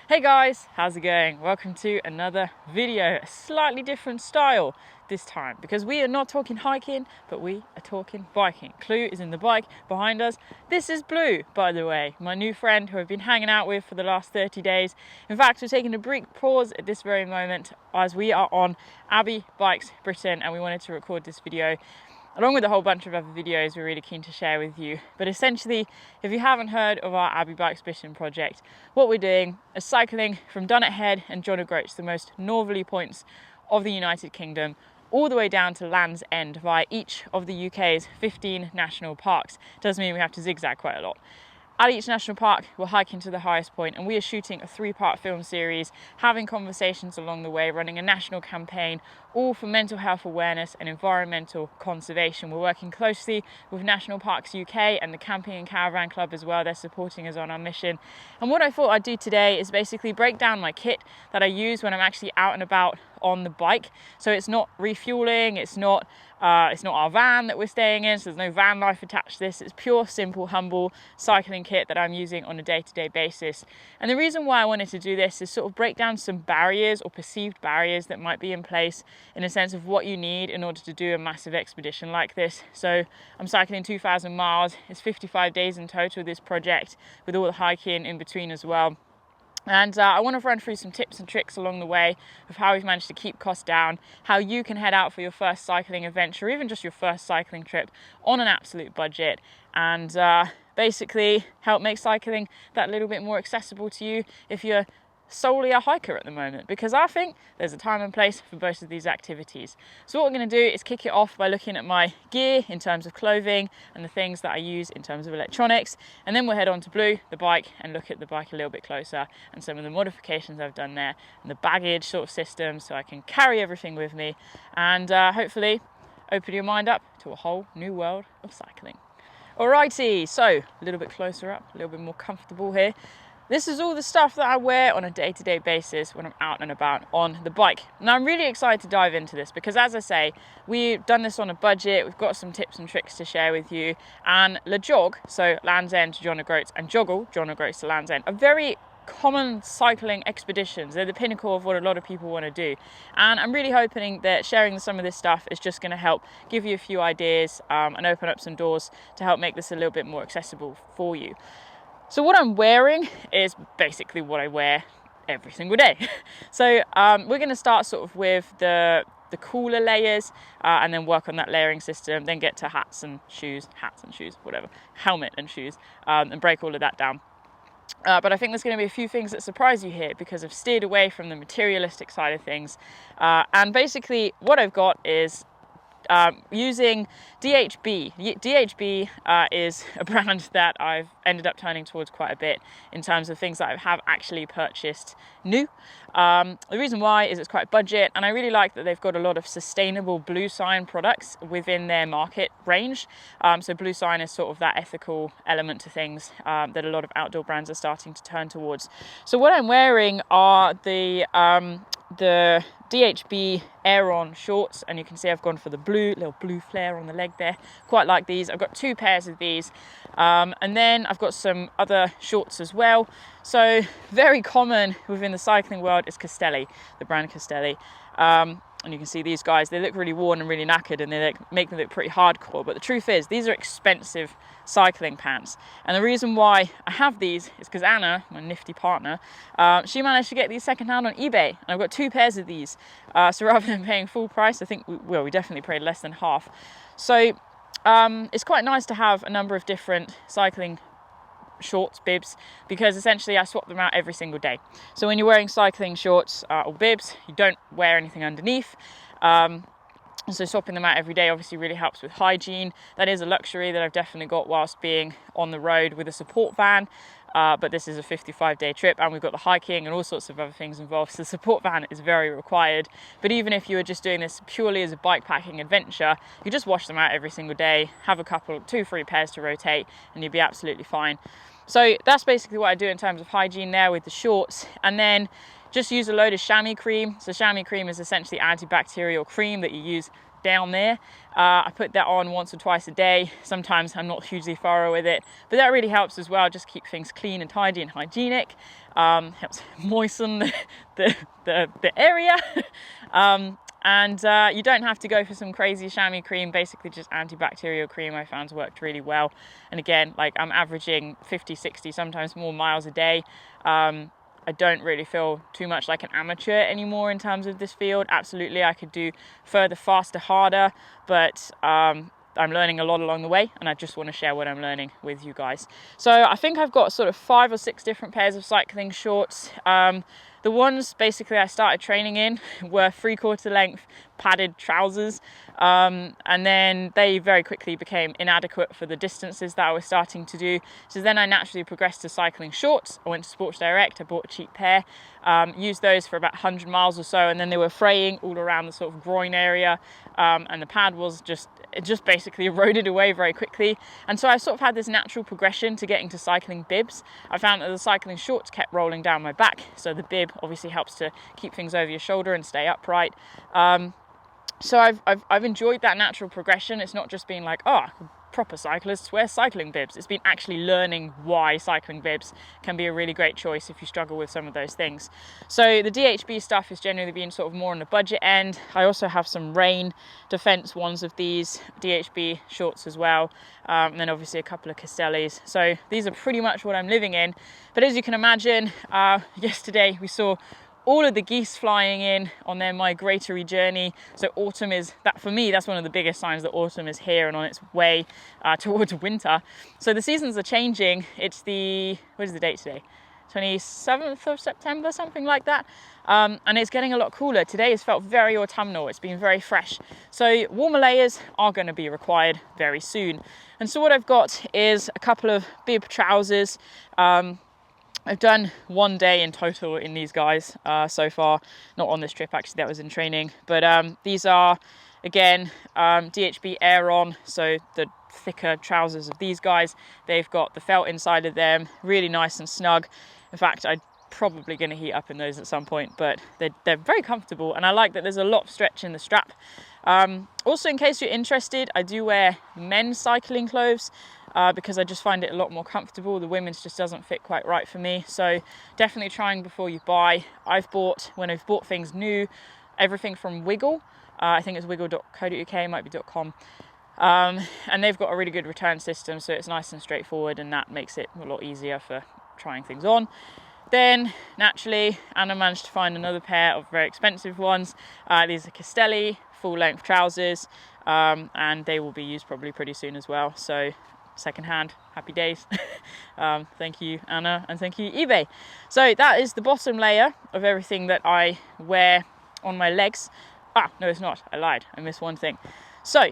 Hey guys, how's it going? Welcome to another video, a slightly different style this time because we are not talking hiking, but we are talking biking. Clue is in the bike behind us. This is Blue, by the way, my new friend who I've been hanging out with for the last 30 days. In fact, we're taking a brief pause at this very moment as we are on Abbie Bikes Britain and we wanted to record this video along with a whole bunch of other videos we're really keen to share with you. But essentially, if you haven't heard of our Abbie Bikes Britain project, what we're doing is cycling from Dunnet Head and John O Groats, the most northerly points of the United Kingdom, all the way down to Land's End via each of the UK's 15 national parks. Does mean we have to zigzag quite a lot. At each national park, we're hiking to the highest point and we are shooting a 3-part film series, having conversations along the way, running a national campaign, all for mental health awareness and environmental conservation. We're working closely with National Parks UK and the Camping and Caravan Club as well. They're supporting us on our mission. And what I thought I'd do today is basically break down my kit that I use when I'm actually out and about on the bike. So it's not refueling, it's not our van that we're staying in, so there's no van life attached to this. It's pure, simple, humble cycling kit that I'm using on a day-to-day basis. And the reason why I wanted to do this is sort of break down some barriers or perceived barriers that might be in place in a sense of what you need in order to do a massive expedition like this. So I'm cycling 2,000 miles. It's 55 days in total, this project, with all the hiking in between as well. And I want to run through some tips and tricks along the way of how we've managed to keep costs down, how you can head out for your first cycling adventure, or even just your first cycling trip on an absolute budget, and basically help make cycling that little bit more accessible to you if you're solely a hiker at the moment, because I think there's a time and place for both of these activities. So what we're going to do is kick it off by looking at my gear in terms of clothing and the things that I use in terms of electronics, and then we'll head on to Blue, the bike, and look at the bike a little bit closer and some of the modifications I've done there and the baggage sort of system so I can carry everything with me and hopefully open your mind up to a whole new world of cycling. Alrighty, so a little bit closer up, a little bit more comfortable here. This is all the stuff that I wear on a day-to-day basis when I'm out and about on the bike. Now I'm really excited to dive into this because, as I say, we've done this on a budget, we've got some tips and tricks to share with you, and Le Jog, so Land's End to John O Groats, and JOGLE, John O Groats to Land's End, are very common cycling expeditions. They're the pinnacle of what a lot of people want to do, and I'm really hoping that sharing some of this stuff is just going to help give you a few ideas and open up some doors to help make this a little bit more accessible for you. So what I'm wearing is basically what I wear every single day. So we're going to start sort of with the cooler layers and then work on that layering system, then get to hats and shoes, whatever, helmet and shoes, and break all of that down. But I think there's going to be a few things that surprise you here because I've steered away from the materialistic side of things. And basically what I've got is using Dhb. Dhb is a brand that I've ended up turning towards quite a bit in terms of things that I have actually purchased new. The reason why is it's quite budget, and I really like that they've got a lot of sustainable blue sign products within their market range. So blue sign is sort of that ethical element to things that a lot of outdoor brands are starting to turn towards. So what I'm wearing are the Dhb Aeron shorts, and you can see I've gone for the little blue flare on the leg there. Quite like these. I've got 2 pairs of these, and then I've got some other shorts as well. So very common within the cycling world is Castelli, the brand Castelli. And you can see these guys, they look really worn and really knackered, and they make them look pretty hardcore. But the truth is, these are expensive cycling pants. And the reason why I have these is because Anna, my nifty partner, she managed to get these secondhand on eBay. And I've got 2 pairs of these. So rather than paying full price, I think we definitely paid less than half. So it's quite nice to have a number of different cycling shorts, bibs, because essentially I swap them out every single day. So when you're wearing cycling shorts or bibs, you don't wear anything underneath. So swapping them out every day obviously really helps with hygiene. That is a luxury that I've definitely got whilst being on the road with a support van. But this is a 55-day trip and we've got the hiking and all sorts of other things involved, so the support van is very required. But even if you were just doing this purely as a bikepacking adventure, you just wash them out every single day, have a couple, 2-3 pairs to rotate, and you'll be absolutely fine. So that's basically what I do in terms of hygiene there with the shorts. And then just use a load of chamois cream. So chamois cream is essentially antibacterial cream that you use down there. I put that on once or twice a day. Sometimes I'm not hugely thorough with it, but that really helps as well. Just keep things clean and tidy and hygienic. Helps moisten the area. And you don't have to go for some crazy chamois cream. Basically just antibacterial cream I found worked really well. And again, like I'm averaging 50, 60, sometimes more miles a day. I don't really feel too much like an amateur anymore in terms of this field. Absolutely, I could do further, faster, harder, but I'm learning a lot along the way, and I just want to share what I'm learning with you guys. So I think I've got sort of 5 or 6 different pairs of cycling shorts. The ones basically I started training in were 3/4 length padded trousers, and then they very quickly became inadequate for the distances that I was starting to do. So then I naturally progressed to cycling shorts. I went to Sports Direct, I bought a cheap pair, used those for about 100 miles or so, and then they were fraying all around the sort of groin area, and the pad was just basically eroded away very quickly. And so I sort of had this natural progression to getting to cycling bibs. I found that the cycling shorts kept rolling down my back, so the bib obviously helps to keep things over your shoulder and stay upright. So I've enjoyed that natural progression. It's not just being like, oh, proper cyclists wear cycling bibs. It's been actually learning why cycling bibs can be a really great choice if you struggle with some of those things. So the DHB stuff has generally been sort of more on the budget end. I also have some rain defense ones of these DHB shorts as well, and then obviously a couple of Castellis. So these are pretty much what I'm living in. But as you can imagine, yesterday we saw all of the geese flying in on their migratory journey. So autumn is, that for me, that's one of the biggest signs that autumn is here and on its way towards winter. So the seasons are changing. It's what is the date today? 27th of September, something like that. And it's getting a lot cooler. Today has felt very autumnal. It's been very fresh. So warmer layers are going to be required very soon. And so what I've got is a couple of bib trousers. I've done 1 day in total in these guys so far, not on this trip actually, that was in training, but these are again Dhb Aeron, so the thicker trousers of these guys. They've got the felt inside of them, really nice and snug. In fact, I'm probably going to heat up in those at some point, but they're very comfortable, and I like that there's a lot of stretch in the strap. Also, in case you're interested, I do wear men's cycling clothes because I just find it a lot more comfortable. The women's just doesn't fit quite right for me, so definitely trying before you buy. When I've bought things new, everything from Wiggle, I think it's wiggle.co.uk, might be .com, and they've got a really good return system, so it's nice and straightforward, and that makes it a lot easier for trying things on. Then naturally Anna managed to find another pair of very expensive ones. These are Castelli full length trousers, and they will be used probably pretty soon as well, so secondhand, happy days. Thank you Anna, and thank you eBay. So that is the bottom layer of everything that I wear on my legs. No, it's not, I lied, I missed one thing. So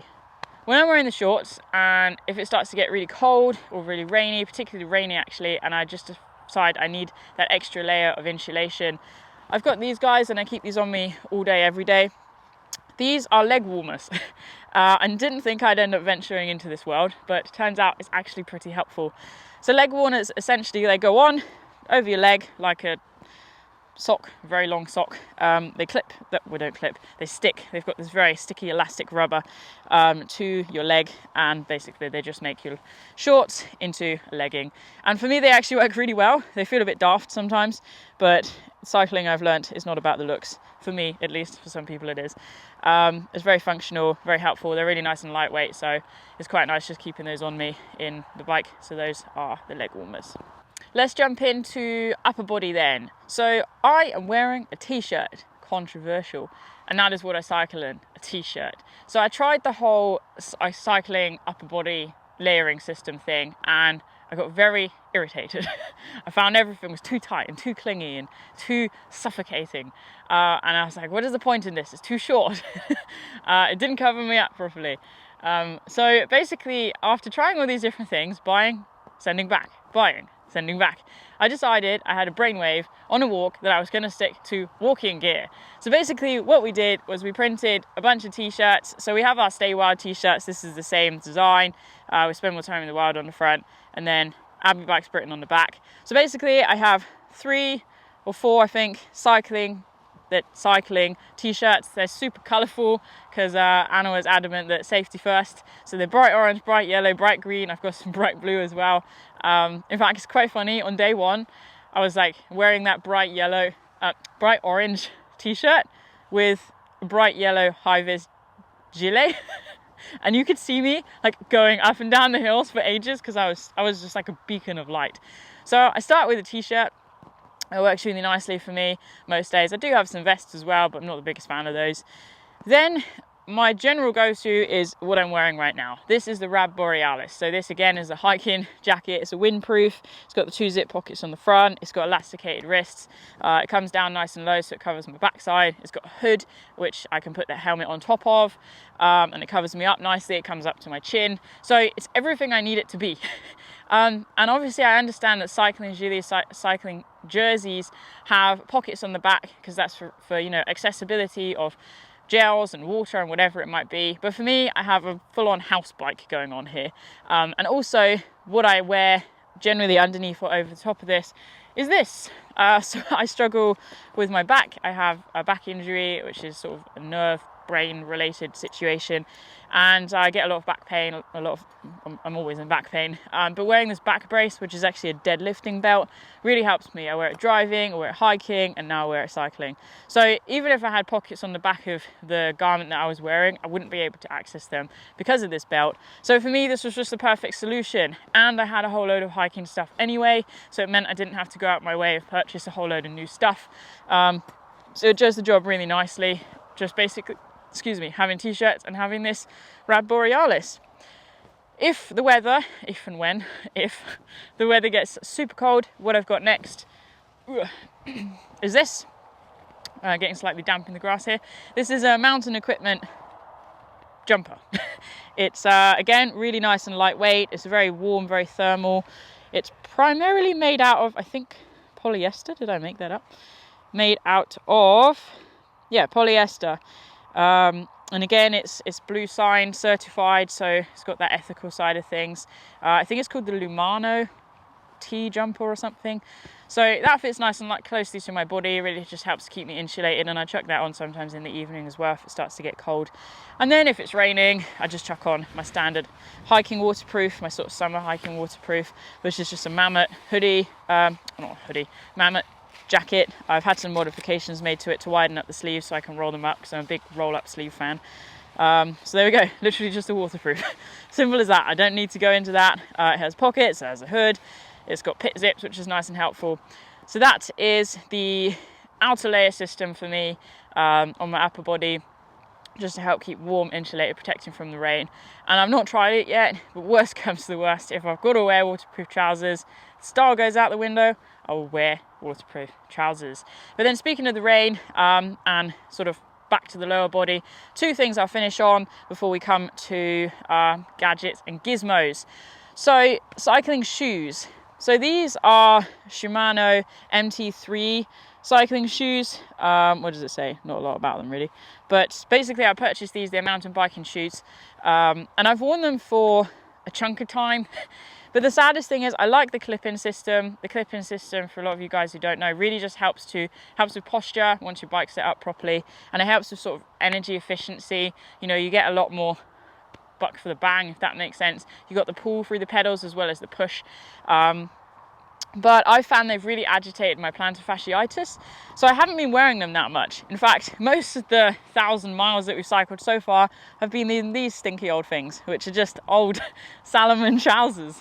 when I'm wearing the shorts, and if it starts to get really cold or really rainy, particularly rainy actually, and I just decide I need that extra layer of insulation, I've got these guys, and I keep these on me all day every day. These are leg warmers, and didn't think I'd end up venturing into this world, but it turns out it's actually pretty helpful. So leg warmers, essentially they go on over your leg like a sock, a very long sock. They clip, don't clip, they stick. They've got this very sticky elastic rubber to your leg, and basically they just make your shorts into a legging. And for me, they actually work really well. They feel a bit daft sometimes, but cycling, I've learnt, is not about the looks. For me, at least. For some people it is. It's very functional, very helpful. They're really nice and lightweight, so it's quite nice just keeping those on me in the bike. So those are the leg warmers. Let's jump into upper body then. So I am wearing a t-shirt, controversial, and that is what I cycle in, a t-shirt. So I tried the whole cycling upper body layering system thing, and I got very irritated. I found everything was too tight and too clingy and too suffocating. And I was like, what is the point in this? It's too short. It didn't cover me up properly. So basically, after trying all these different things, buying, sending back, buying, sending back, I decided I had a brainwave on a walk that I was going to stick to walking gear. So basically what we did was we printed a bunch of t-shirts. So we have our Stay Wild t-shirts. This is the same design. We spend more time in the wild on the front, and then Abbie Bikes Britain on the back. So basically I have 3 or 4, I think, cycling that cycling t-shirts. They're super colourful because Anna was adamant that safety first. So they're bright orange, bright yellow, bright green. I've got some bright blue as well. In fact, it's quite funny. On day one, I was like wearing that bright orange t-shirt with a bright yellow Hi-Vis gilet. And you could see me like going up and down the hills for ages because I was just like a beacon of light. So I start with a t-shirt. It works really nicely for me most days. I do have some vests as well, but I'm not the biggest fan of those. Then my general go-to is what I'm wearing right now. This is the Dhb Borealis. So this again is a hiking jacket. It's a windproof. It's got the 2 zip pockets on the front. It's got elasticated wrists. It comes down nice and low, so it covers my backside. It's got a hood, which I can put the helmet on top of, and it covers me up nicely. It comes up to my chin. So it's everything I need it to be. And obviously I understand that cycling jerseys have pockets on the back because that's for you know, accessibility of gels and water and whatever it might be. But for me, I have a full-on house bike going on here. And also what I wear generally underneath or over the top of this is this. So I struggle with my back. I have a back injury, which is sort of a nerve brain related situation, and I get a lot of back pain, I'm always in back pain, but wearing this back brace, which is actually a deadlifting belt, really helps me. I wear it driving, I wear it hiking, and now I wear it cycling. So even if I had pockets on the back of the garment that I was wearing, I wouldn't be able to access them because of this belt. So for me, this was just the perfect solution, and I had a whole load of hiking stuff anyway, so it meant I didn't have to go out my way and purchase a whole load of new stuff. So it does the job really nicely, just basically having t-shirts and having this Dhb Borealis. If the weather gets super cold, what I've got next is this. Getting slightly damp in the grass here. This is a mountain equipment jumper. It's again really nice and lightweight. It's very warm, very thermal. It's primarily made out of, I think, polyester. Did I make that up? Made out of, yeah, polyester. And again, it's blue sign certified, so it's got that ethical side of things. I think it's called the Lumano T jumper or something. So that fits nice and closely to my body. It really just helps keep me insulated, and I chuck that on sometimes in the evening as well if it starts to get cold. And then if it's raining, I just chuck on my standard hiking waterproof, my sort of summer hiking waterproof, which is just a Mammoth hoodie, Mammoth jacket. I've had some modifications made to it to widen up the sleeves so I can roll them up because I'm a big roll-up sleeve fan. So there we go, literally just a waterproof. Simple as that. I don't need to go into that. It has pockets, it has a hood, it's got pit zips, which is nice and helpful. So that is the outer layer system for me on my upper body, just to help keep warm, insulated, protecting from the rain. And I've not tried it yet, but worst comes to the worst, if I've got to wear waterproof trousers, style goes out the window, I will wear waterproof trousers. But then speaking of the rain, and sort of back to the lower body, 2 things I'll finish on before we come to gadgets and gizmos. So cycling shoes. So these are Shimano MT3 cycling shoes. What does it say? Not a lot about them really, but basically I purchased these, they're mountain biking shoes, and I've worn them for a chunk of time. But the saddest thing is I like the clip-in system. The clip-in system, for a lot of you guys who don't know, really just helps with posture once your bike's set up properly, and it helps with sort of energy efficiency. You know, you get a lot more buck for the bang, if that makes sense. You got the pull through the pedals as well as the push. But I found they've really agitated my plantar fasciitis, so I haven't been wearing them that much. In fact, most of the 1,000 miles that we've cycled so far have been in these stinky old things, which are just old Salomon trousers.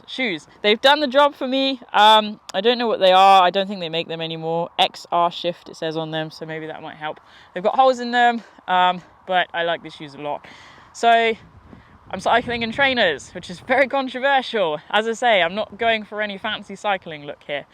Shoes. They've done the job for me. I don't know what they are. I don't think they make them anymore. XR Shift it says on them, so maybe that might help. They've got holes in them, but I like these shoes a lot. So I'm cycling in trainers, which is very controversial. As I say, I'm not going for any fancy cycling look here.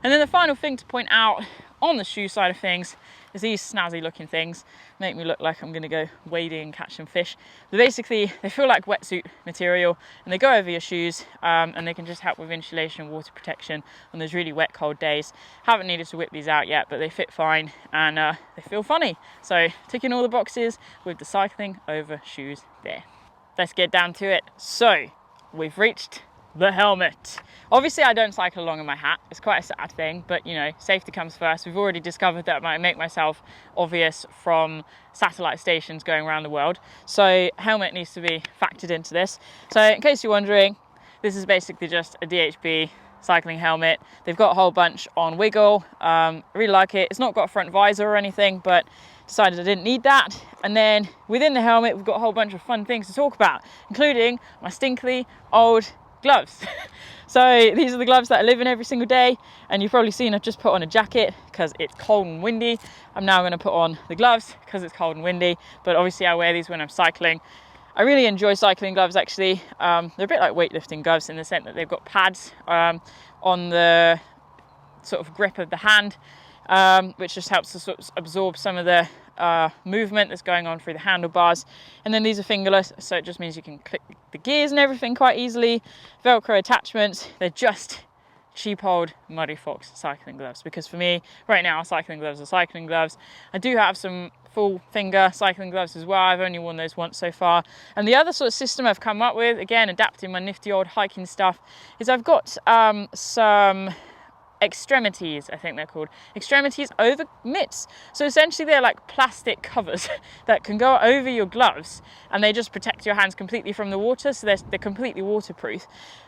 And then the final thing to point out on the shoe side of things is these snazzy looking things. Make me look like I'm gonna go wading and catch some fish. But basically, they feel like wetsuit material, and they go over your shoes, and they can just help with insulation and water protection on those really wet, cold days. Haven't needed to whip these out yet, but they fit fine, and they feel funny. So ticking all the boxes with the cycling over shoes there. Let's get down to it. So we've reached the helmet. Obviously I don't cycle along in my hat, it's quite a sad thing, but you know, safety comes first. We've already discovered that I might make myself obvious from satellite stations going around the world, so helmet needs to be factored into this. So in case you're wondering, this is basically just a DHB cycling helmet. They've got a whole bunch on Wiggle. I really like it. It's not got a front visor or anything, but decided I didn't need that. And then within the helmet, we've got a whole bunch of fun things to talk about, including my stinkly old gloves. So these are the gloves that I live in every single day, and you've probably seen I've just put on a jacket because it's cold and windy. I'm now going to put on the gloves because it's cold and windy, but obviously I wear these when I'm cycling. I really enjoy cycling gloves actually. They're a bit like weightlifting gloves in the sense that they've got pads on the sort of grip of the hand, which just helps to sort of absorb some of the movement that's going on through the handlebars. And then these are fingerless, so it just means you can click the gears and everything quite easily. Velcro attachments. They're just cheap old Muddy Fox cycling gloves, because for me right now cycling gloves are cycling gloves. I do have some full finger cycling gloves as well. I've only worn those once so far. And the other sort of system I've come up with, again adapting my nifty old hiking stuff, is I've got some Extremities, I think they're called, Extremities over mitts. So essentially they're like plastic covers that can go over your gloves, and they just protect your hands completely from the water, so they're completely waterproof.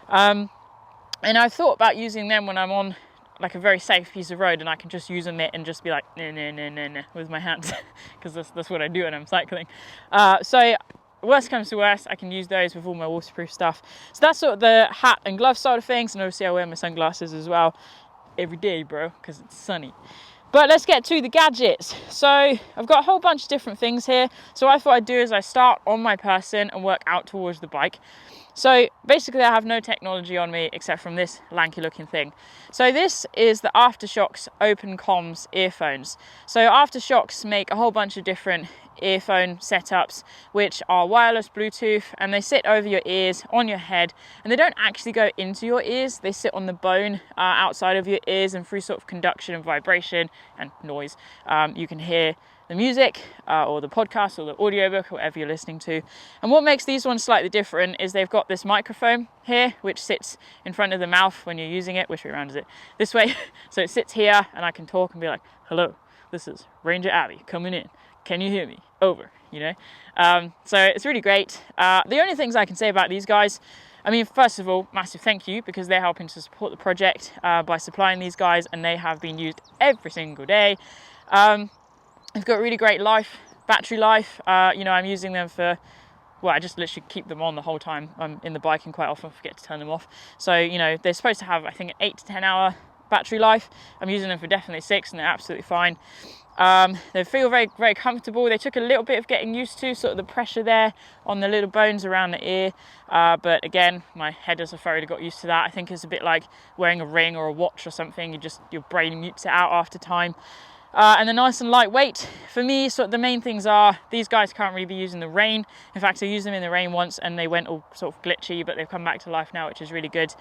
And I've thought about using them when I'm on like a very safe piece of road and I can just use a mitt and just be like nah, with my hands, because that's what I do when I'm cycling. So worst comes to worst, I can use those with all my waterproof stuff. So that's sort of the hat and glove side of things, and obviously I wear my sunglasses as well every day, bro, because it's sunny. But let's get to the gadgets. So I've got a whole bunch of different things here. So what I thought I'd do is I start on my person and work out towards the bike. So basically I have no technology on me except from this lanky looking thing. So this is the Aftershokz Open Comms earphones. So Aftershokz make a whole bunch of different earphone setups which are wireless Bluetooth, and they sit over your ears on your head, and they don't actually go into your ears, they sit on the bone outside of your ears, and through sort of conduction and vibration and noise you can hear the music or the podcast or the audiobook or whatever you're listening to. And what makes these ones slightly different is they've got this microphone here which sits in front of the mouth when you're using it. Which way around is it? This way. So it sits here and I can talk and be like, hello, this is Ranger Abbie coming in. Can you hear me? Over, you know? So it's really great. The only things I can say about these guys, I mean, first of all, massive thank you, because they're helping to support the project by supplying these guys, and they have been used every single day. They've got really great battery life. You know, I'm using them for, well, I just literally keep them on the whole time I'm in the bike, and quite often forget to turn them off. So, you know, they're supposed to have, I think, an 8 to 10 hour battery life. I'm using them for definitely 6, and they're absolutely fine. They feel very, very comfortable. They took a little bit of getting used to, sort of the pressure there on the little bones around the ear. But again, my head has thoroughly got used to that. I think it's a bit like wearing a ring or a watch or something. Your brain mutes it out after time. And they're nice and lightweight. For me, sort of the main things are, these guys can't really be used in the rain. In fact, I used them in the rain once and they went all sort of glitchy, but they've come back to life now, which is really good.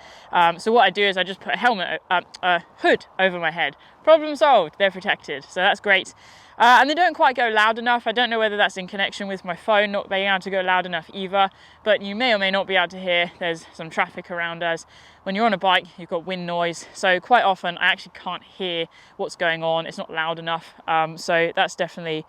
So what I do is I just put a hood over my head. Problem solved, they're protected, so that's great. And they don't quite go loud enough. I don't know whether that's in connection with my phone not being able to go loud enough either, but you may or may not be able to hear. There's some traffic around us. When you're on a bike, you've got wind noise, so quite often I actually can't hear what's going on. It's not loud enough, so that's definitely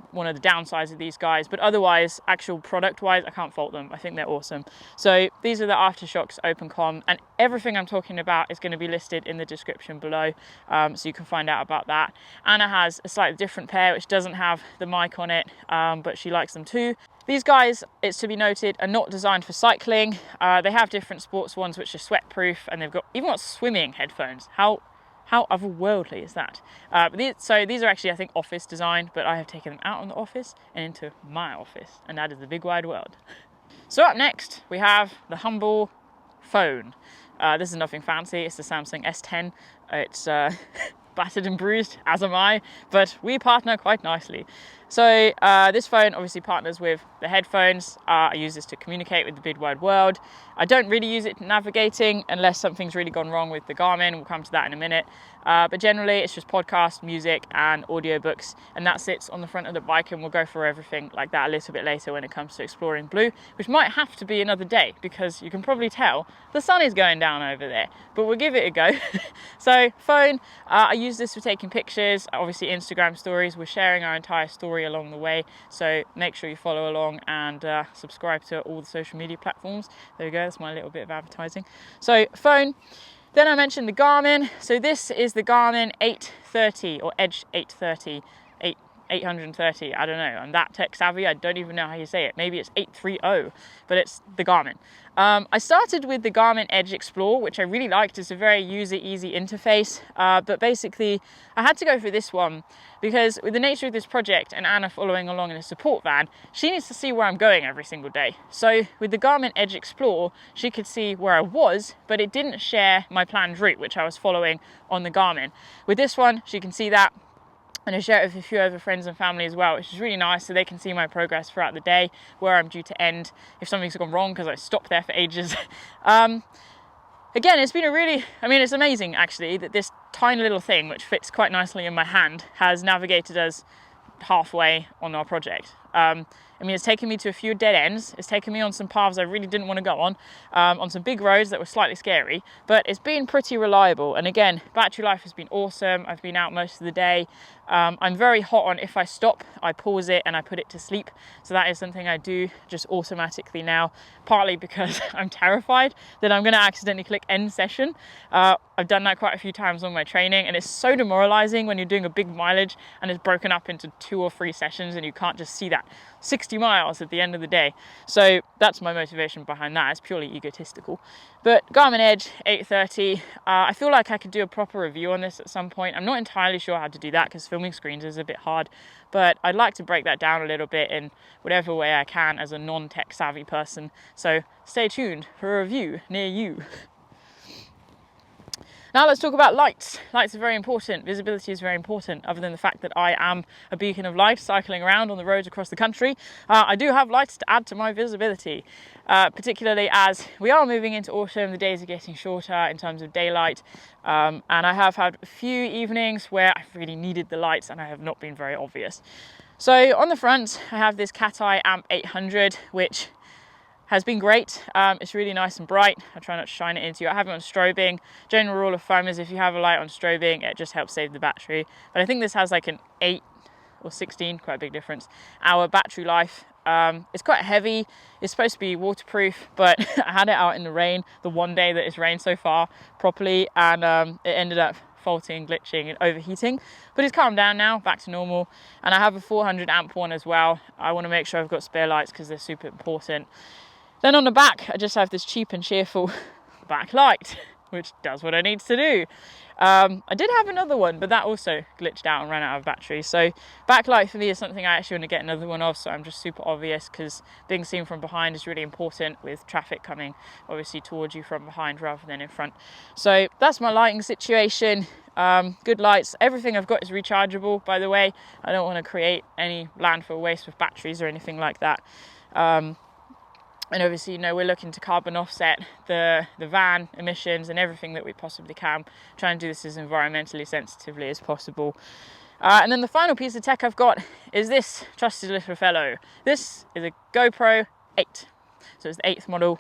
one of the downsides of these guys. But otherwise, actual product wise, I can't fault them. I think they're awesome. So these are the Aftershokz Open Comm, and everything I'm talking about is going to be listed in the description below, so you can find out about that. Anna has a slightly different pair which doesn't have the mic on it, but she likes them too. These guys, it's to be noted, are not designed for cycling. They have different sports ones which are sweat proof, and they've even got swimming headphones. How otherworldly is that? So these are actually, I think, office designed, but I have taken them out of the office and into my office, and that is the big wide world. So up next, we have the humble phone. This is nothing fancy. It's the Samsung S10. It's battered and bruised, as am I, but we partner quite nicely. So this phone obviously partners with the headphones. I use this to communicate with the big wide world. I don't really use it navigating unless something's really gone wrong with the Garmin. We'll come to that in a minute. But generally it's just podcast, music and audiobooks, and that sits on the front of the bike, and we'll go through everything like that a little bit later when it comes to exploring blue, which might have to be another day because you can probably tell the sun is going down over there, but we'll give it a go. So phone, I use this for taking pictures, obviously Instagram stories. We're sharing our entire story along the way, so make sure you follow along and subscribe to all the social media platforms. There we go, that's my little bit of advertising. So phone. Then I mentioned the Garmin. So this is the Garmin 830 or Edge 830, 830, I don't know. I'm that tech savvy, I don't even know how you say it. Maybe it's 830, but it's the Garmin. I started with the Garmin Edge Explore, which I really liked. It's a very user-easy interface, but basically I had to go for this one because with the nature of this project and Anna following along in a support van, she needs to see where I'm going every single day. So with the Garmin Edge Explore, she could see where I was, but it didn't share my planned route, which I was following on the Garmin. With this one, she can see that, and I share it with a few other friends and family as well, which is really nice, so they can see my progress throughout the day, where I'm due to end, if something's gone wrong because I stopped there for ages. Again, it's been it's amazing actually that this tiny little thing, which fits quite nicely in my hand, has navigated us halfway on our project. It's taken me to a few dead ends. It's taken me on some paths I really didn't want to go on some big roads that were slightly scary, but it's been pretty reliable. And again, battery life has been awesome. I've been out most of the day. I'm very hot on if I stop, I pause it and I put it to sleep. So that is something I do just automatically now, partly because I'm terrified that I'm going to accidentally click end session. I've done that quite a few times on my training, and it's so demoralizing when you're doing a big mileage and it's broken up into 2 or 3 sessions and you can't just see that 60 miles at the end of the day. So that's my motivation behind that. It's purely egotistical. But Garmin Edge 830, I feel like I could do a proper review on this at some point. I'm not entirely sure how to do that because filming screens is a bit hard, but I'd like to break that down a little bit in whatever way I can as a non-tech savvy person. So stay tuned for a review near you. Now let's talk about lights. Lights are very important. Visibility is very important, other than the fact that I am a beacon of light cycling around on the roads across the country. I do have lights to add to my visibility, particularly as we are moving into autumn. The days are getting shorter in terms of daylight, and I have had a few evenings where I've really needed the lights and I have not been very obvious. So on the front, I have this Cat Eye Amp 800, which has been great. It's really nice and bright. I try not to shine it into you. I have it on strobing. General rule of thumb is if you have a light on strobing, it just helps save the battery. But I think this has like an 8 or 16, quite a big difference, hour battery life. It's quite heavy. It's supposed to be waterproof, but I had it out in the rain the one day that it's rained so far properly, and it ended up faulting, glitching and overheating, but it's calmed down now, back to normal. And I have a 400 amp one as well. I want to make sure I've got spare lights because they're super important. Then on the back, I just have this cheap and cheerful backlight, which does what it needs to do. I did have another one, but that also glitched out and ran out of battery. So backlight for me is something I actually want to get another one of, so I'm just super obvious, because being seen from behind is really important with traffic coming obviously towards you from behind rather than in front. So that's my lighting situation. Good lights. Everything I've got is rechargeable, by the way. I don't want to create any landfill waste with batteries or anything like that. And obviously, we're looking to carbon offset the van emissions and everything that we possibly can. Try and do this as environmentally sensitively as possible. And then the final piece of tech I've got is this trusted little fellow. This is a GoPro 8. So it's the 8th model.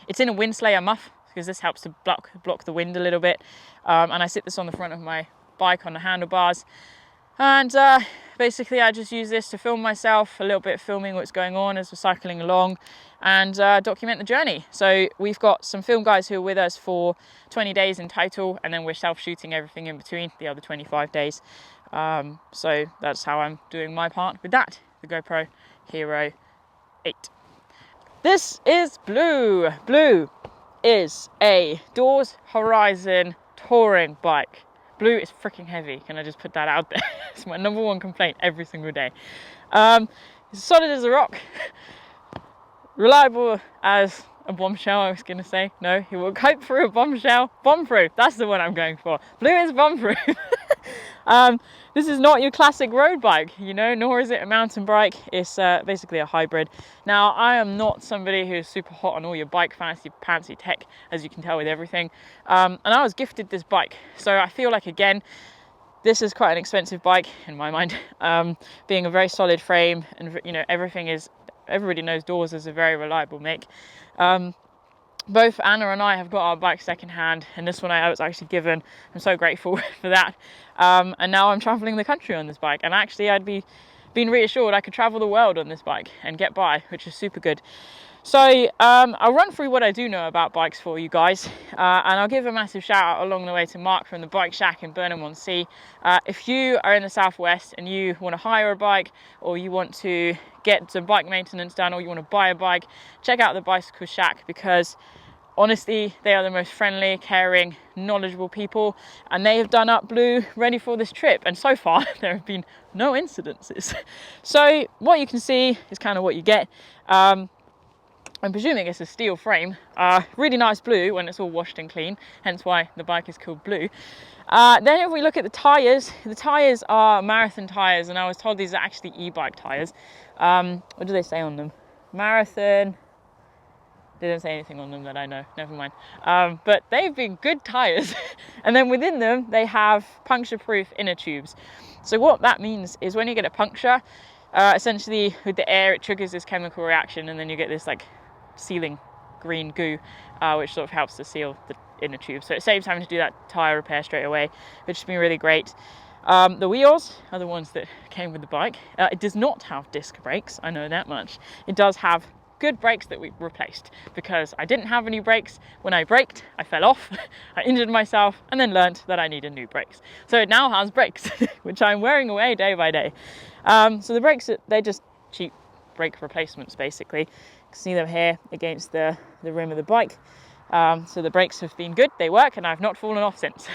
It's in a wind slayer muff because this helps to block the wind a little bit. And I sit this on the front of my bike on the handlebars. And basically I just use this to film myself, a little bit filming what's going on as we're cycling along, and document the journey. So we've got some film guys who are with us for 20 days in total, and then we're self-shooting everything in between the other 25 days. So that's how I'm doing my part with that, the GoPro Hero 8. This is Blue. Blue is a Doors Horizon touring bike. Blue is freaking heavy, can I just put that out there? It's my number one complaint every single day. It's solid as a rock, reliable as a bombshell, I was gonna say. No, he will cope through a bombshell. Bomb-proof, that's the one I'm going for. Blue is bomb-proof. This is not your classic road bike, you know, nor is it a mountain bike. It's basically a hybrid. Now, I am not somebody who's super hot on all your bike fancy tech, as you can tell with everything. And I was gifted this bike, so I feel like, again, this is quite an expensive bike in my mind, being a very solid frame, and you know, everybody knows Dawes is a very reliable make. Both Anna and I have got our bike secondhand, and this one I was actually given. I'm so grateful for that. And now I'm traveling the country on this bike, and actually I'd been reassured I could travel the world on this bike and get by, which is super good. So I'll run through what I do know about bikes for you guys, and I'll give a massive shout out along the way to Mark from the Bike Shack in Burnham-on-Sea. If you are in the southwest and you want to hire a bike, or you want to get some bike maintenance done, or you want to buy a bike, check out the Bicycle Shack, because honestly, they are the most friendly, caring, knowledgeable people, and they have done up blue ready for this trip, and so far there have been no incidences. So what you can see is kind of what you get. I'm presuming it's a steel frame, really nice blue when it's all washed and clean, hence why the bike is called blue. Then if we look at the tyres are marathon tyres, and I was told these are actually e-bike tyres. What do they say on them? Marathon. They don't say anything on them that I know, never mind. But they've been good tyres. And then within them, they have puncture-proof inner tubes. So what that means is when you get a puncture, essentially with the air, it triggers this chemical reaction, and then you get this like sealing green goo, which sort of helps to seal the inner tube. So it saves having to do that tyre repair straight away, which has been really great. The wheels are the ones that came with the bike. It does not have disc brakes, I know that much. It does have good brakes that we replaced, because I didn't have any brakes. When I braked, I fell off, I injured myself, and then learnt that I needed new brakes. So it now has brakes, which I'm wearing away day by day. So the brakes, they're just cheap brake replacements basically. You can see them here against the rim of the bike. So the brakes have been good, they work, and I've not fallen off since.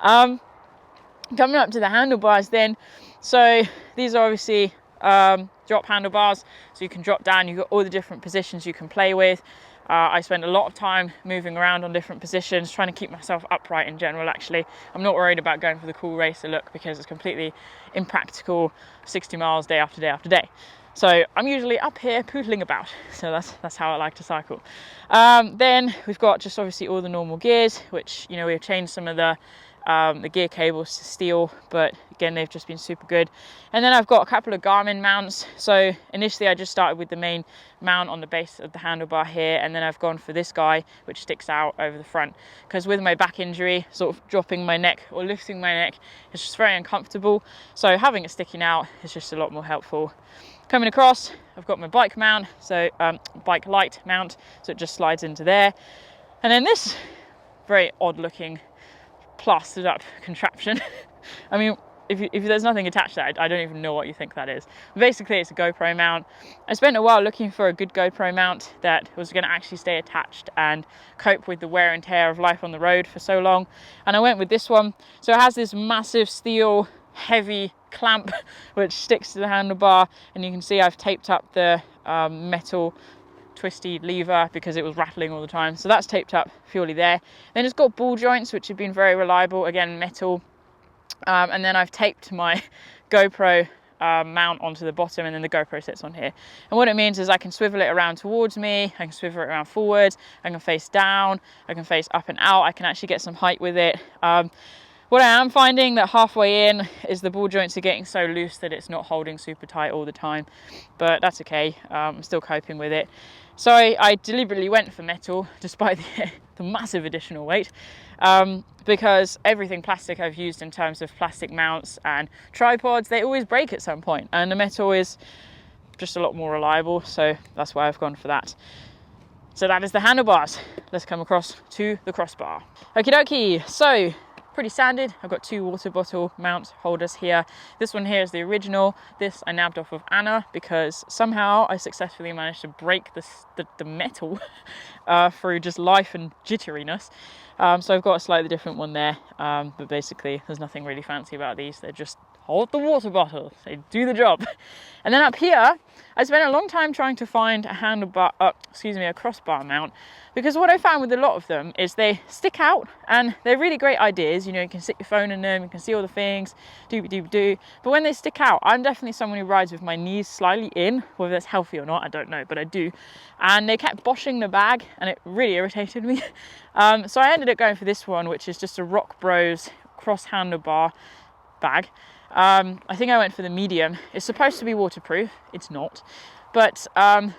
Coming up to the handlebars then, so these are obviously drop handlebars, so you can drop down, you've got all the different positions you can play with. I spend a lot of time moving around on different positions, trying to keep myself upright in general actually. I'm not worried about going for the cool racer look, because it's completely impractical 60 miles day after day after day. So I'm usually up here poodling about, so that's how I like to cycle. Then we've got just obviously all the normal gears, which, you know, we've changed some of the gear cables to steel, but again, they've just been super good. And then I've got a couple of Garmin mounts. So initially I just started with the main mount on the base of the handlebar here, and then I've gone for this guy, which sticks out over the front, because with my back injury, sort of dropping my neck or lifting my neck is just very uncomfortable. So having it sticking out is just a lot more helpful. Coming across, I've got my bike mount, so bike light mount, so it just slides into there. And then this very odd looking plastered up contraption. I mean, if there's nothing attached to that, I don't even know what you think that is. Basically, it's a GoPro mount. I spent a while looking for a good GoPro mount that was going to actually stay attached and cope with the wear and tear of life on the road for so long, and I went with this one. So it has this massive steel heavy clamp which sticks to the handlebar, and you can see I've taped up the metal twisty lever because it was rattling all the time, so that's taped up purely there. Then it's got ball joints which have been very reliable, again metal, and then I've taped my GoPro mount onto the bottom, and then the GoPro sits on here. And what it means is I can swivel it around towards me, I can swivel it around forwards, I can face down, I can face up and out, I can actually get some height with it. What I am finding that halfway in is the ball joints are getting so loose that it's not holding super tight all the time, but that's okay. I'm still coping with it. So I deliberately went for metal despite the massive additional weight, because everything plastic I've used in terms of plastic mounts and tripods, they always break at some point, and the metal is just a lot more reliable, so that's why I've gone for that. So that is the handlebars. Let's come across to the crossbar. Okie dokie, so pretty standard. I've got two water bottle mount holders here. This one here is the original. This I nabbed off of Anna because somehow I successfully managed to break the metal through just life and jitteriness. So I've got a slightly different one there, but basically there's nothing really fancy about these. They're just hold the water bottles, they do the job. And then up here, I spent a long time trying to find a crossbar mount, because what I found with a lot of them is they stick out and they're really great ideas. You know, you can stick your phone in them, you can see all the things, do. But when they stick out, I'm definitely someone who rides with my knees slightly in, whether that's healthy or not, I don't know, but I do. And they kept boshing the bag and it really irritated me. So I ended up going for this one, which is just a Rock Bros cross handlebar bag. I think I went for the medium. It's supposed to be waterproof, it's not. But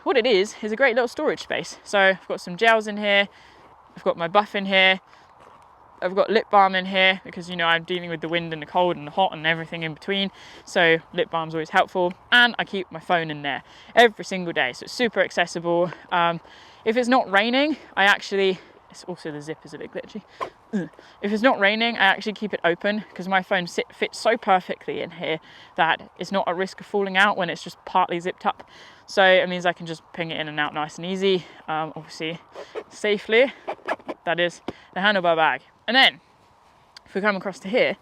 what it is a great little storage space. So I've got some gels in here, I've got my buff in here, I've got lip balm in here because, you know, I'm dealing with the wind and the cold and the hot and everything in between. So lip balm's always helpful. And I keep my phone in there every single day. So it's super accessible. If it's not raining, it's also the zip is a bit glitchy. If it's not raining, I actually keep it open because my phone fits so perfectly in here that it's not at risk of falling out when it's just partly zipped up. So it means I can just ping it in and out nice and easy, obviously safely. That is the handlebar bag. And then if we come across to here,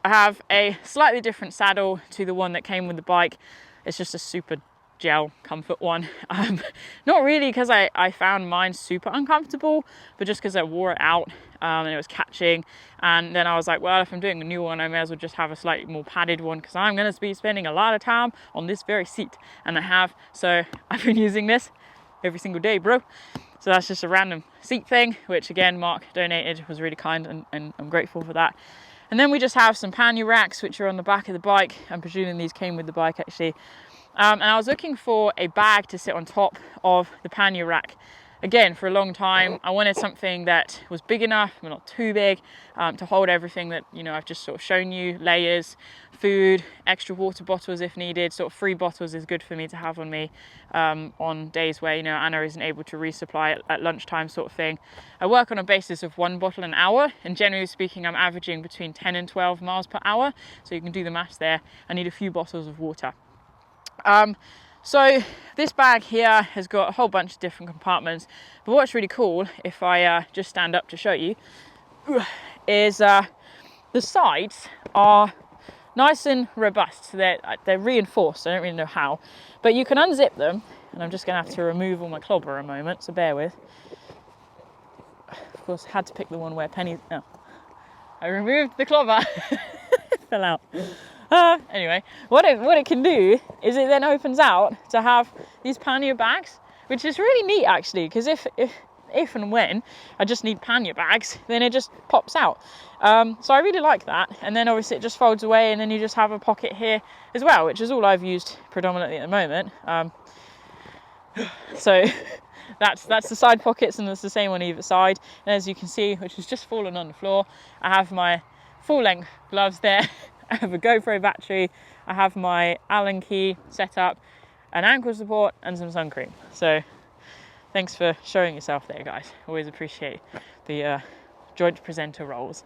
I have a slightly different saddle to the one that came with the bike. It's just a super gel comfort one. Not really because I found mine super uncomfortable, but just because I wore it out and it was catching. And then I was like, well, if I'm doing a new one, I may as well just have a slightly more padded one because I'm going to be spending a lot of time on this very seat. And I have, so I've been using this every single day, bro. So that's just a random seat thing, which again, Mark donated, was really kind, and I'm grateful for that. And then we just have some pannier racks, which are on the back of the bike. I'm presuming these came with the bike actually. And I was looking for a bag to sit on top of the pannier rack. Again, for a long time, I wanted something that was big enough, but not too big, to hold everything that, you know, I've just sort of shown you. Layers, food, extra water bottles if needed. Sort of 3 bottles is good for me to have on me on days where, you know, Anna isn't able to resupply at lunchtime sort of thing. I work on a basis of 1 bottle an hour, and generally speaking, I'm averaging between 10 and 12 miles per hour. So you can do the maths there. I need a few bottles of water. So this bag here has got a whole bunch of different compartments, but what's really cool, if I just stand up to show you, is the sides are nice and robust. So they're reinforced. I don't really know how, but you can unzip them, and I'm just going to have to remove all my clobber a moment, so bear with. Of course, I had to pick the one where Penny... Oh, I removed the clobber. It fell out. Anyway, what it can do is it then opens out to have these pannier bags, which is really neat actually, because if and when I just need pannier bags, then it just pops out. So I really like that. And then obviously it just folds away, and then you just have a pocket here as well, which is all I've used predominantly at the moment. So that's the side pockets, and it's the same on either side. And as you can see, which has just fallen on the floor, I have my full length gloves there. I have a GoPro battery, I have my Allen key set up, an ankle support, and some sun cream. So thanks for showing yourself there, guys. Always appreciate the joint presenter roles.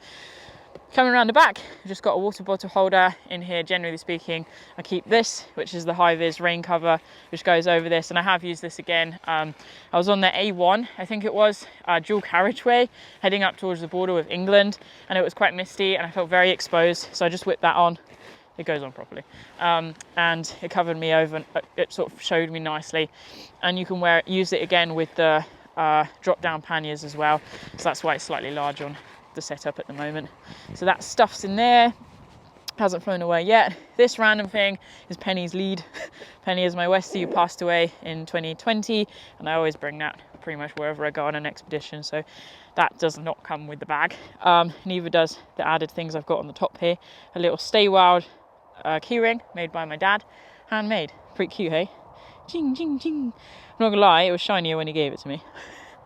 Coming around the back, I've just got a water bottle holder in here. Generally speaking, I keep this, which is the Hi-Vis rain cover, which goes over this, and I have used this again. I was on the A1, I think it was, dual carriageway, heading up towards the border with England, and it was quite misty, and I felt very exposed, so I just whipped that on. It goes on properly, and it covered me over, and it sort of showed me nicely. And you can use it again with the drop-down panniers as well, so that's why it's slightly large on the setup at the moment. So that stuff's in there, hasn't flown away yet. This random thing is Penny's lead. Penny is my Westie who passed away in 2020, and I always bring that pretty much wherever I go on an expedition, so that does not come with the bag. Neither does the added things I've got on the top here. A little Stay Wild keyring made by my dad, handmade, pretty cute, hey? Ching ching ching. I'm not gonna lie, it was shinier when he gave it to me.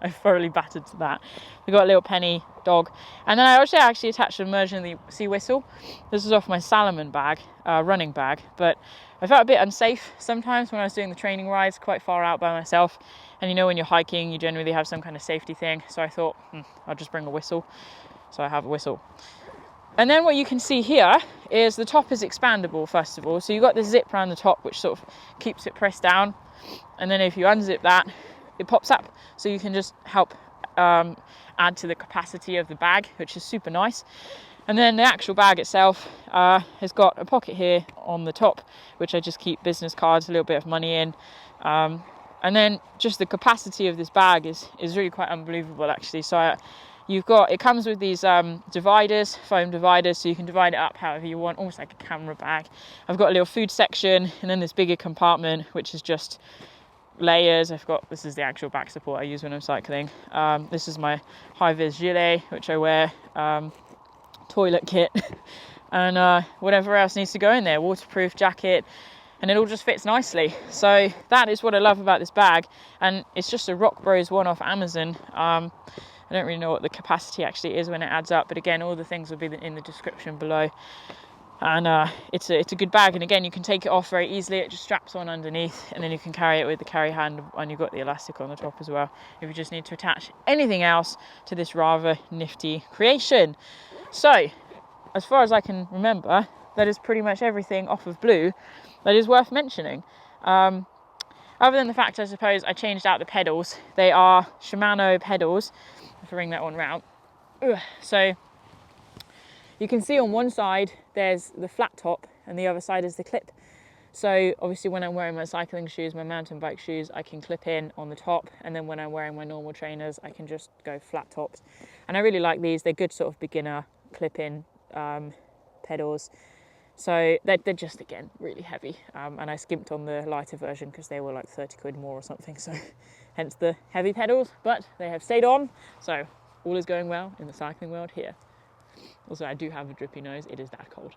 I thoroughly battered to that. We got a little Penny dog, and then I actually attached an emergency whistle. This is off my Salomon bag, running bag, but I felt a bit unsafe sometimes when I was doing the training rides quite far out by myself. And you know, when you're hiking, you generally have some kind of safety thing. So I thought, I'll just bring a whistle. So I have a whistle. And then what you can see here is the top is expandable, first of all. So you've got the zip around the top, which sort of keeps it pressed down. And then if you unzip that, it pops up, so you can just help add to the capacity of the bag, which is super nice. And then the actual bag itself, It's got a pocket here on the top, which I just keep business cards, a little bit of money in. And then just the capacity of this bag is really quite unbelievable, actually. So it comes with these dividers, foam dividers, so you can divide it up however you want, almost like a camera bag. I've got a little food section, and then this bigger compartment, which is just layers. This is the actual back support I use when I'm cycling. This is my Hi-Vis gilet, which I wear, toilet kit, and whatever else needs to go in there, waterproof jacket, and it all just fits nicely. So that is what I love about this bag, and it's just a Rock Bros one off Amazon. I don't really know what the capacity actually is when it adds up, but again, all the things will be in the description below. And it's a good bag, and again, you can take it off very easily. It just straps on underneath, and then you can carry it with the carry hand, and you've got the elastic on the top as well if you just need to attach anything else to this rather nifty creation. So as far as I can remember, that is pretty much everything off of Blue that is worth mentioning. Other than the fact, I suppose, I changed out the pedals. They are Shimano Pedals, if I bring that one round. So you can see on one side there's the flat top and the other side is the clip. So obviously when I'm wearing my cycling shoes, my mountain bike shoes, I can clip in on the top, and then when I'm wearing my normal trainers, I can just go flat tops. And I really like these. They're good sort of beginner clip-in pedals. So they're just, again, really heavy, and I skimped on the lighter version because they were like 30 quid more or something, so hence the heavy pedals, but they have stayed on, so all is going well in the cycling world here. Also, I do have a drippy nose. It is that cold.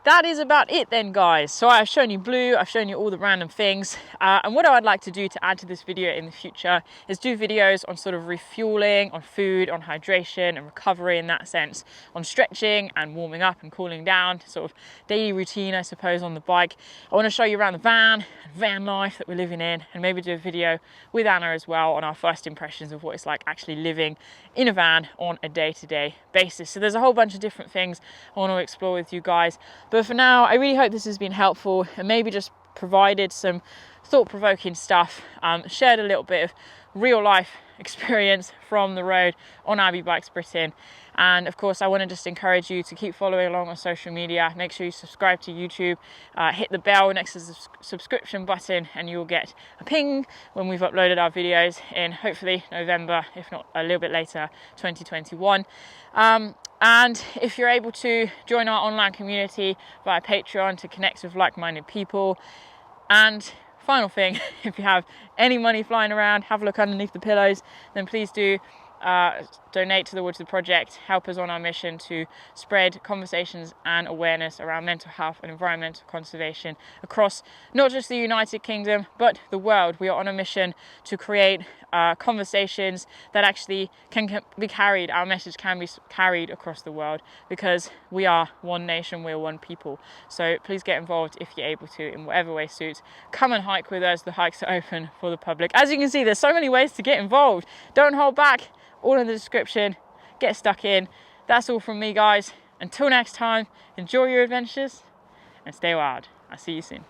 That is about it then, guys. So I've shown you Blue, I've shown you all the random things, and what I'd like to do to add to this video in the future is do videos on sort of refueling, on food, on hydration and recovery in that sense, on stretching and warming up and cooling down, sort of daily routine, I suppose, on the bike. I want to show you around the van life that we're living in, and maybe do a video with Anna as well on our first impressions of what it's like actually living in a van on a day-to-day basis. So there's a whole bunch of different things I want to explore with you guys. But for now, I really hope this has been helpful and maybe just provided some thought-provoking stuff, shared a little bit of real life experience from the road on Abbie Bikes Britain. And of course, I want to just encourage you to keep following along on social media. Make sure you subscribe to YouTube, hit the bell next to the subscription button, and you'll get a ping when we've uploaded our videos in hopefully November, if not a little bit later, 2021. And if you're able to join our online community via Patreon to connect with like-minded people. And final thing, if you have any money flying around, have a look underneath the pillows, then please do donate towards the project. Help us on our mission to spread conversations and awareness around mental health and environmental conservation across not just the United Kingdom but the world. We are on a mission to create conversations that actually can be carried, our message can be carried across the world, because we are one nation, we're one people. So please get involved if you're able to in whatever way suits. Come and hike with us. The hikes are open for the public. As you can see, there's so many ways to get involved. Don't hold back. All in the description. Get stuck in. That's all from me, guys. Until next time, enjoy your adventures and stay wild. I'll see you soon.